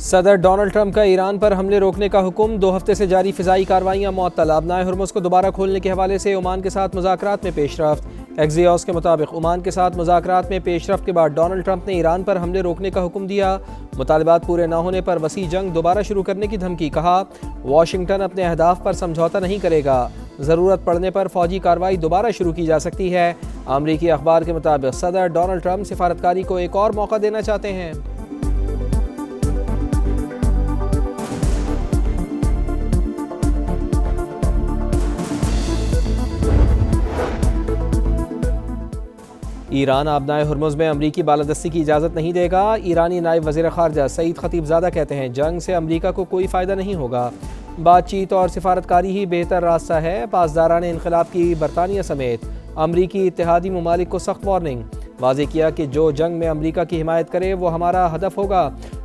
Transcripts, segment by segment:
सदर Donald Trump का Iran पर हमले रोकने का हुक्म। 2 हफ्ते से जारी फ़िज़ाई कार्रवाइयाँ मुअत्तल। आबनाए हुर्मुज़ को दोबारा खोलने के हवाले से ओमान के साथ मुज़ाकरात में पेशरफ्त। एक्सियोस के मुताबिक ओमान के साथ मुज़ाकरात में पेशरफ्त के बाद डोनाल्ड ट्रंप ने ईरान पर हमले रोकने का हुक्म दिया। मुतालबात पूरे न होने पर वसी जंग दोबारा शुरू करने की धमकी। कहा, वाशिंगटन अपने अहदाफ पर समझौता नहीं करेगा। ज़रूरत पड़ने पर फ़ौजी कार्रवाई दोबारा शुरू की जा सकती है। अमरीकी अखबार के मुताबिक सदर डोनाल्ड ट्रंप सिफारतकारी को एक और मौका देना चाहते हैं। ईरान आबनाए हुर्मुज़ में अमरीकी बालादस्ती की इजाज़त नहीं देगा। ईरानी नायब वज़ीर ख़ारजा सईद खतीबज़ादा कहते हैं, जंग से अमरीका को कोई फ़ायदा नहीं होगा। बातचीत और सिफारतकारी ही बेहतर रास्ता है। पासदारान इनक़लाब की बरतानिया समेत अमरीकी इत्तेहादी ममालिक को सख्त वार्निंग। वाज़ेह किया कि जो जंग में अमरीका की हिमायत करे वो हमारा हदफ होगा।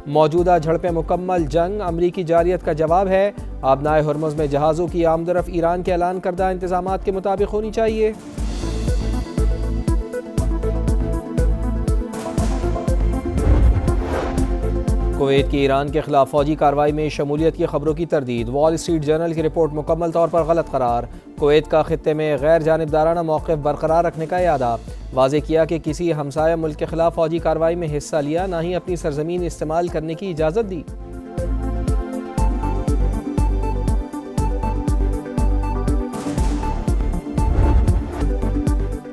मौजूदा झड़पें मुकम्मल जंग अमरीकी जारियत का जवाब है। आबनाए हुर्मुज़ में जहाज़ों की आमदरफ़ ईरान के ऐलान करदा इंतज़ामात के मुताबिक होनी चाहिए। कुवैत की ईरान के खिलाफ फौजी कार्रवाई में शमूलियत की खबरों की तरदीद। वॉल स्ट्रीट जर्नल की रिपोर्ट मुकम्मल तौर पर गलत करार। कुवैत का खित्ते में गैर जानिबदाराना मौक़िफ़ बरकरार रखने का इरादा। वाज़ेह किया कि किसी हमसाया मुल्क के खिलाफ फौजी कार्रवाई में हिस्सा लिया, ना ही अपनी सरजमीन इस्तेमाल करने की इजाज़त दी।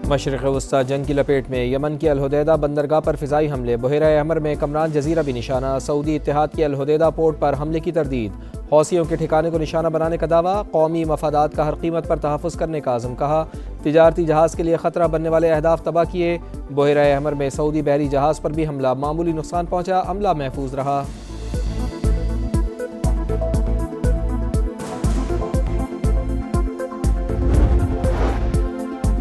मशरिक़ वस्ता जंग की लपेट में। यमन की अल-हुदैदा बंदरगाह पर फ़िज़ाई हमले। बहरा अहमर में कमरान जजीरा भी निशाना। सऊदी इत्तेहाद की अल-हुदैदा पोर्ट पर हमले की तरदीद। हौसियों के ठिकाने को निशाना बनाने का दावा। कौमी मफादात का हर कीमत पर तहफ़्फ़ुज़ करने का आज़म। कहा, तिजारती जहाज़ के लिए ख़तरा बनने वाले अहदाफ तबाह किए। बहरा अहमर में सऊदी बहरी जहाज़ पर भी हमला। मामूली नुकसान पहुँचा, अमला महफूज रहा।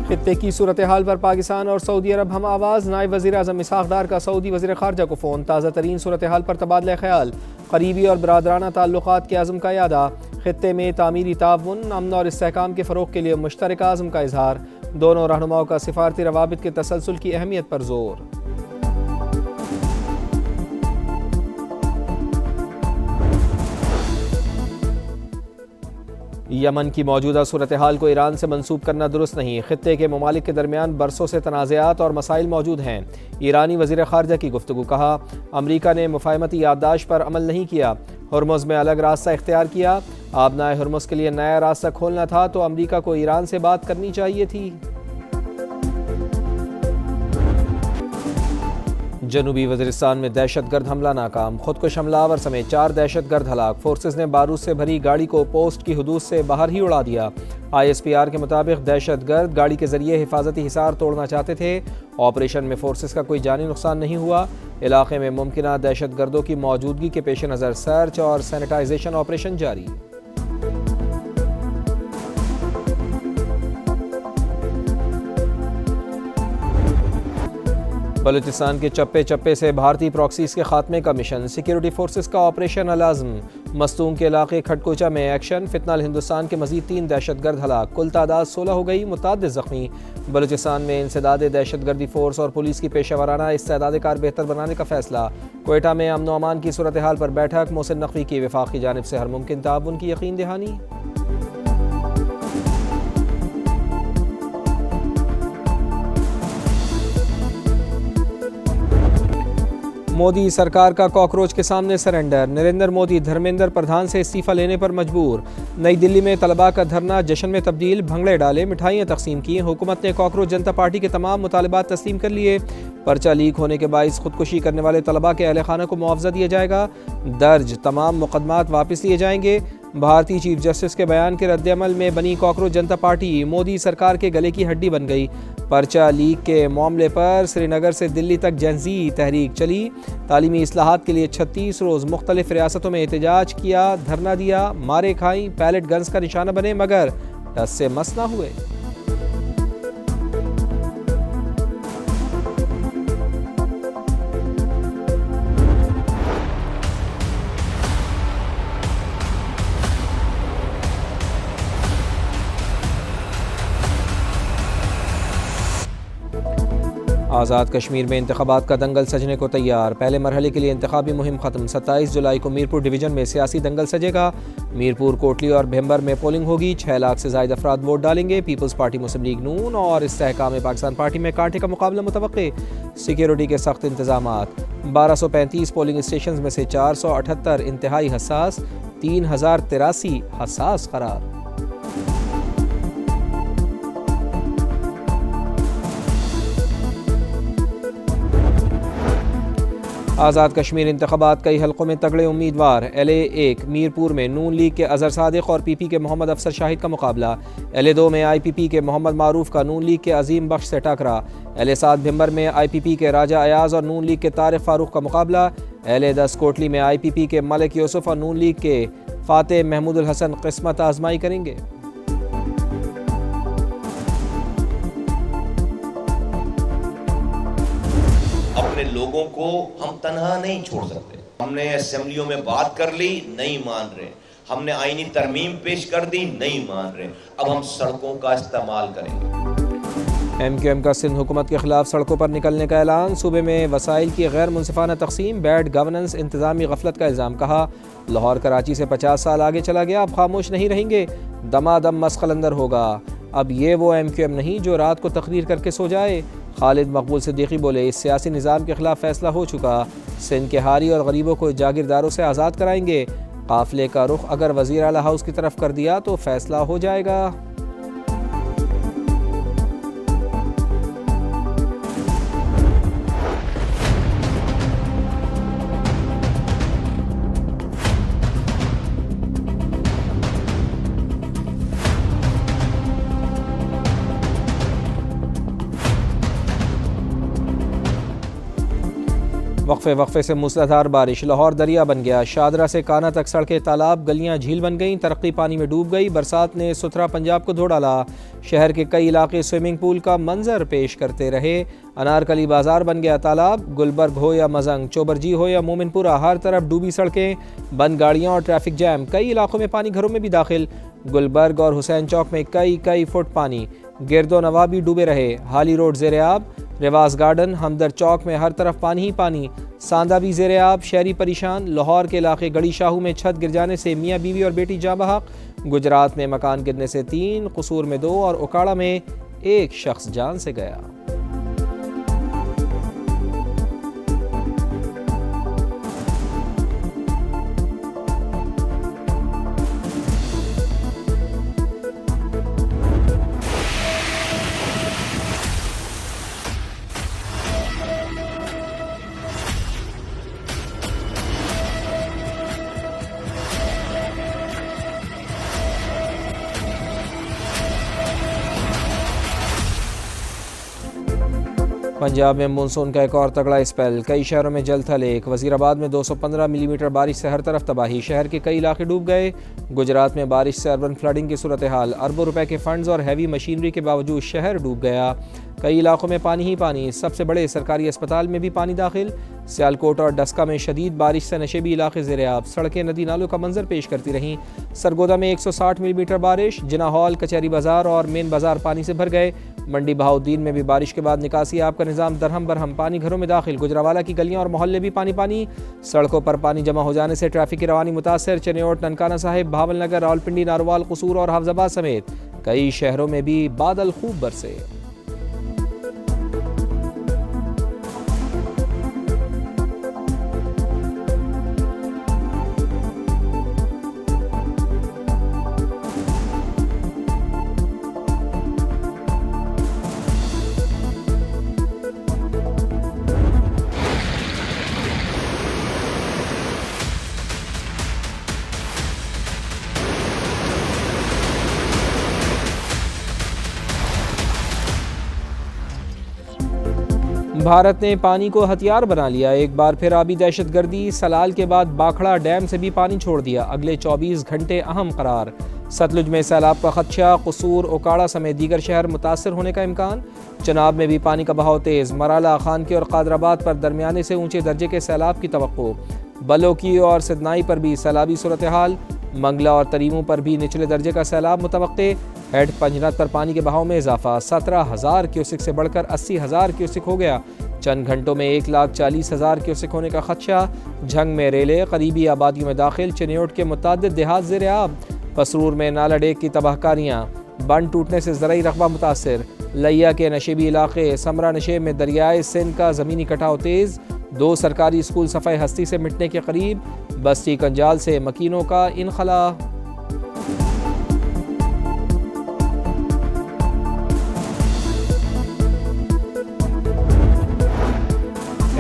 खित्ते की सूरत हाल पर पाकिस्तान और सऊदी अरब हम आवाज़। नायब वज़ीर आज़म इसहाक़ डार का सऊदी वज़ीर ख़ारजा को फ़ोन। ताज़ा तरीन सूरत हाल पर तबादला ख्याल। करीबी और बरादराना ताल्लुक़ात के आज़म का यादा। खित्ते में तामीरी ताउन, अमन और इस्तेहकाम के फ़रोग़ के लिए मुश्तरका आज़म का इज़हार। दोनों रहनुमाओं का सिफ़ारती रवाबित के तसलसल की अहमियत पर ज़ोर। यमन की मौजूदा सूरत हाल को ईरान से मंसूब करना दुरुस्त नहीं। खित्ते के ममालिक के दरमियान बरसों से तनाज़ात और मसाइल मौजूद हैं। ईरानी वज़ीर ख़ारजा की गुफ्तगू। कहा, अमरीका ने मुफ़ाहमती याददाश्त पर अमल नहीं किया, हुर्मुज़ में अलग रास्ता इख्तियार किया। आबनाए हुर्मुज़ के लिए नया रास्ता खोलना था तो अमरीका को ईरान से बात करनी चाहिए थी। जनूबी वज़ीरिस्तान में दहशतगर्द हमला नाकाम। खुदकुश हमलावर समेत 4 दहशतगर्द हलाक। फोर्सेस ने बारूद से भरी गाड़ी को पोस्ट की हदूद से बाहर ही उड़ा दिया। ISPR के मुताबिक दहशतगर्द गाड़ी के जरिए हिफाजती हिसार तोड़ना चाहते थे। ऑपरेशन में फोर्सेस का कोई जानी नुकसान नहीं हुआ। इलाके में मुमकिना दहशतगर्दों की मौजूदगी के पेश नज़र सर्च और सैनिटाइजेशन ऑपरेशन जारी। बलूचिस्तान के चप्पे चप्पे से भारतीय प्रॉक्सीज के खात्मे का मिशन। सिक्योरिटी फोर्सेस का ऑपरेशन अल-आज़म। मस्तूम के इलाके खटकोचा में एक्शन। फितनाल हिंदुस्तान के मजीद 3 दहशतगर्द हलाक। कुल तादाद 16 हो गई, मुताद्दिद ज़ख्मी। बलूचिस्तान में इंसदाद दहशतगर्दी फोर्स और पुलिस की पेशेवराना इस्तेदाद कार बेहतर बनाने का फैसला। क्वेटा में अमन व अमान की सूरत हाल पर बैठक। मोहसिन नकवी की वफाक की जानिब से हर मुमकिन ताउन की यकीन दहानी। मोदी सरकार का कॉकरोच के सामने सरेंडर। नरेंद्र मोदी धर्मेंद्र प्रधान से इस्तीफा लेने पर मजबूर। नई दिल्ली में तलबा का धरना जश्न में तब्दील। भंगड़े डाले, मिठाइयाँ तकसीम की। हुकूमत ने कॉकरोच जनता पार्टी के तमाम मुतालबात तस्लीम कर लिए। पर्चा लीक होने के बाइस खुदकुशी करने वाले तलबा के अहल खाना को मुआवजा दिया जाएगा। दर्ज तमाम मुकदमात वापस लिए जाएंगे। भारतीय चीफ जस्टिस के बयान के रद्दअमल में बनी कॉकरोच जनता पार्टी मोदी सरकार के गले की हड्डी बन गई। पर्चा लीक के मामले पर श्रीनगर से दिल्ली तक जनजी तहरीक चली। तालीमी इस्लाहात के लिए 36 रोज़ मुख्तलिफ रियासतों में एहतजाज किया, धरना दिया, मारे खाई, पैलेट गन्स का निशाना बने मगर टस से मस ना हुए। आज़ाद कश्मीर में इंतखाबात का दंगल सजने को तैयार। पहले मरहले के लिए इंतखाबी मुहिम ख़त्म। 27 जुलाई को मीरपुर डिवीज़न में सियासी दंगल सजेगा। मीरपुर, कोटली और भेम्बर में पोलिंग होगी। 6 लाख से ज़ायद अफराद वोट डालेंगे। पीपल्स पार्टी, मुस्लिम लीग नून और इस्तेहकाम पाकिस्तान पार्टी में कांटे का मुकाबला मुतवक्के। सिक्योरिटी के सख्त इंतजामात। 1235 पोलिंग स्टेशन में से 478 इंतहाई हसास, 3083 हसास करार। आज़ाद कश्मीर इंतखाबात कई हलकों में तगड़े उम्मीदवार। LA-1 मीरपुर में नून लीग के अजहर सादिक और PP के मोहम्मद अफसर शाहिद का मुकाबला। LA-2 में IPP के मोहम्मद मारूफ का नून लीग के अजीम बख्श से टकरा। LA-7 भिम्बर में IPP के राजा अयाज और नून लीग के तारिक फारूक का मुकाबला। LA-10 कोटली में IPP के मलिक यूसुफ और नून लीग के फातेह महमूदुल हसन किस्मत आजमाई करेंगे। अपने लोगों को हम तनहा नहीं छोड़ सकते। हमने असेंबलियों में बात कर ली, नहीं मान रहे। हमने आईनी तरमीम पेश कर दी, नहीं मान रहे। अब हम सड़कों का इस्तेमाल करेंगे। MQM का सिंध हुकूमत के खिलाफ सड़कों पर निकलने का ऐलान। सूबे में वसाइल की गैर मुनसिफाना तकसीम, बैड गवर्नेंस, इंतजामी गफलत का इल्ज़ाम। कहा लाहौर कराची से 50 साल आगे चला गया, अब खामोश नहीं रहेंगे, दमादम मस्कलंदर होगा। अब ये वो MQM नहीं जो रात को तकरीर करके सो जाए। खालिद मकबूल सिद्दीकी बोले इस सियासी निज़ाम के खिलाफ फैसला हो चुका। सिंध के हारी और गरीबों को जागीरदारों से आज़ाद कराएंगे। काफिले का रुख अगर वज़ीर आला हाउस की तरफ कर दिया तो फैसला हो जाएगा। वक्फे से मूसलाधार बारिश। लाहौर दरिया बन गया। शादरा से काना तक सड़कें, तालाब, गलियां झील बन गईं। तरक्की पानी में डूब गई। बरसात ने सुथरा पंजाब को धो डाला। शहर के कई इलाके स्विमिंग पूल का मंजर पेश करते रहे। अनारकली बाजार बन गया तालाब। गुलबर्ग हो या मजंग, चोबरजी हो या मोमिनपुरा, हर तरफ डूबी सड़कें, बंद गाड़ियां और ट्रैफिक जैम। कई इलाकों में पानी घरों में भी दाखिल। गुलबर्ग और हुसैन चौक में कई फुट पानी। गिरदो नवा भी डूबे रहे। हाली रोड ज़ेरे-आब। रिवाज गार्डन, हमदर्द चौक में हर तरफ पानी ही पानी। सांदा भी ज़ेरे-आब, शहरी परेशान। लाहौर के इलाके गड़ी शाहू में छत गिर जाने से मियाँ बीवी और बेटी जाँ बहक। गुजरात में मकान गिरने से 3, कसूर में 2 और उकाड़ा में 1 शख्स जान से गया। पंजाब में मानसून का एक और तगड़ा स्पेल। कई शहरों में जल थल एक। वजीराबाद में 215 मिलीमीटर बारिश से हर तरफ तबाही। शहर के कई इलाके डूब गए। गुजरात में बारिश से अर्बन फ्लडिंग की सूरत हाल। अरबों रुपए के फंड्स और हैवी मशीनरी के बावजूद शहर डूब गया। कई इलाकों में पानी ही पानी। सबसे बड़े सरकारी अस्पताल में भी पानी दाखिल। सियालकोट और डस्का में शदीद बारिश से नशेबी इलाके ज़ेरे-आब। सड़कें नदी नालों का मंजर पेश करती रहीं। सरगोदा में 160 मिलीमीटर बारिश। जिना हॉल, कचहरी बाजार और मेन बाजार पानी से भर गए। मंडी बहाउद्दीन में भी बारिश के बाद निकासी आप का निज़ाम दरहम बरहम। पानी घरों में दाखिल। गुजरावाला की गलियां और मोहल्ले भी पानी पानी। सड़कों पर पानी जमा हो जाने से ट्रैफिक की रवानी मुतासर। चनेओट, ननकाना साहिब, भावल नगर, रावलपिंडी, नारोवाल, कसूर और हाफजाबाद समेत कई शहरों में भी बादल खूब बरसे। भारत ने पानी को हथियार बना लिया। एक बार फिर आबी दहशतगर्दी। सलाल के बाद बाखड़ा डैम से भी पानी छोड़ दिया। अगले 24 घंटे अहम करार। सतलुज में सैलाब का खदशा। कसूर, ओकाड़ा समेत दीगर शहर मुतासर होने का इम्कान। चनाब में भी पानी का बहाव तेज़। मराला, खानकी और कादराबाद पर दरमियाने से ऊंचे दर्जे के सैलाब की तवक्को। बलोकी और सिदनाई पर भी सैलाबी सूरत हाल। मंगला और तरीमों पर भी निचले दर्जे का सैलाब मुतवक्के। हेड पंजनद पर पानी के बहाव में इजाफा, 17,000 क्यूसिक से बढ़कर 80,000 क्यूसिक हो गया। चंद घंटों में 1,40,000 क्यूसिक होने का खदशा। झंग में रेले करीबी आबादियों में दाखिल। चिन्योट के मुतादिद देहात ज़ेर आब। पसरूर में नाला डेक की तबाहकारियाँ, बंद टूटने से ज़राई रकबा मुतासर। लिया के नशेबी इलाके समरा नशेब में दरियाए सिंध का ज़मीनी कटाव तेज़। 2 सरकारी स्कूल सफ़ाई हस्ती से मिटने के करीब। बस्ती कंजाल से मकीनों का इनखला।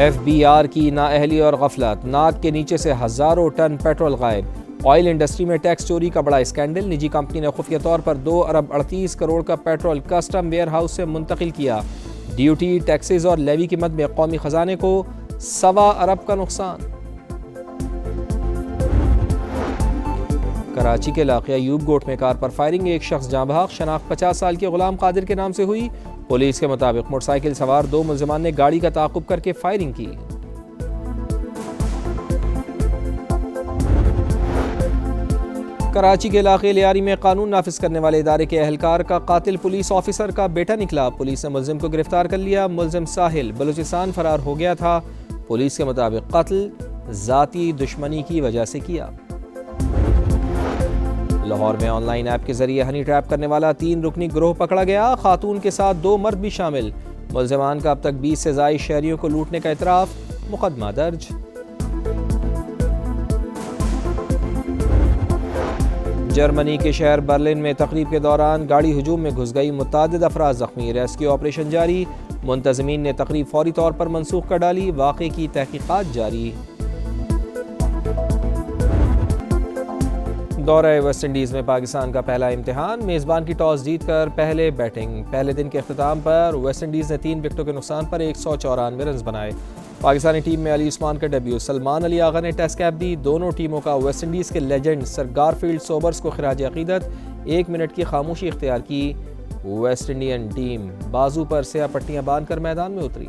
FBR की नाअहली और गफलत, नाक के नीचे से हज़ारों टन पेट्रोल गायब। ऑयल इंडस्ट्री में टैक्स चोरी का बड़ा स्कैंडल। निजी कंपनी ने खुफिया तौर पर 2 अरब 38 करोड़ का पेट्रोल कस्टम वेयर हाउस से मुंतकिल किया। ड्यूटी, टैक्सेस और लेवी की मद में कौमी खजाने को 1.25 अरब का नुकसान। कराची के इलाके अयूब गोट में कार पर फायरिंग, एक शख्स जाँ बहक। शनाख्त 50 साल के गुलाम कादिर के नाम से हुई। पुलिस के मुताबिक मोटरसाइकिल सवार 2 मुलजिमान ने गाड़ी का ताक़ुब करके फायरिंग की। कराची के इलाके लियारी में कानून नाफिज करने वाले इदारे के एहलकार का कातिल पुलिस ऑफिसर का बेटा निकला। पुलिस ने मुलजिम को गिरफ्तार कर लिया। मुलजिम साहिल बलूचिस्तान फरार हो गया था। पुलिस के मुताबिक कत्ल ज़ाती दुश्मनी की वजह से किया। लाहौर में ऑनलाइन ऐप के जरिए हनी ट्रैप करने वाला 3 रुकनी गिरोह पकड़ा गया। खातून के साथ 2 मर्द भी शामिल। मुलजिमान का अब तक 20 से ज़ायद शहरियों को लूटने का इतराफ़। मुकदमा दर्ज। जर्मनी के शहर बर्लिन में तकरीब के दौरान गाड़ी हुजूम में घुस गई, मुतादिद अफराद जख्मी। रेस्क्यू ऑपरेशन जारी। मुंतज़मीन ने तकरीब फौरी तौर पर मनसूख कर डाली। वाक़े की तहकीकात जारी। दौरे वेस्ट इंडीज़ में पाकिस्तान का पहला इम्तिहान। मेज़बान की टॉस जीतकर पहले बैटिंग। पहले दिन के अख्ताम पर वेस्ट इंडीज़ ने 3 विकेटों के नुकसान पर 194 रन बनाए। पाकिस्तानी टीम में अली उस्मान का डेब्यू। सलमान अली आगा ने टेस्ट कैप दी। दोनों टीमों का वेस्ट इंडीज़ के लेजेंड सर गारफील्ड सोबर्स को खिराज अकीदत। 1 मिनट की खामोशी इख्तियार की। वेस्ट इंडियन टीम बाजू पर स्याह पट्टियां बांधकर मैदान में उतरी।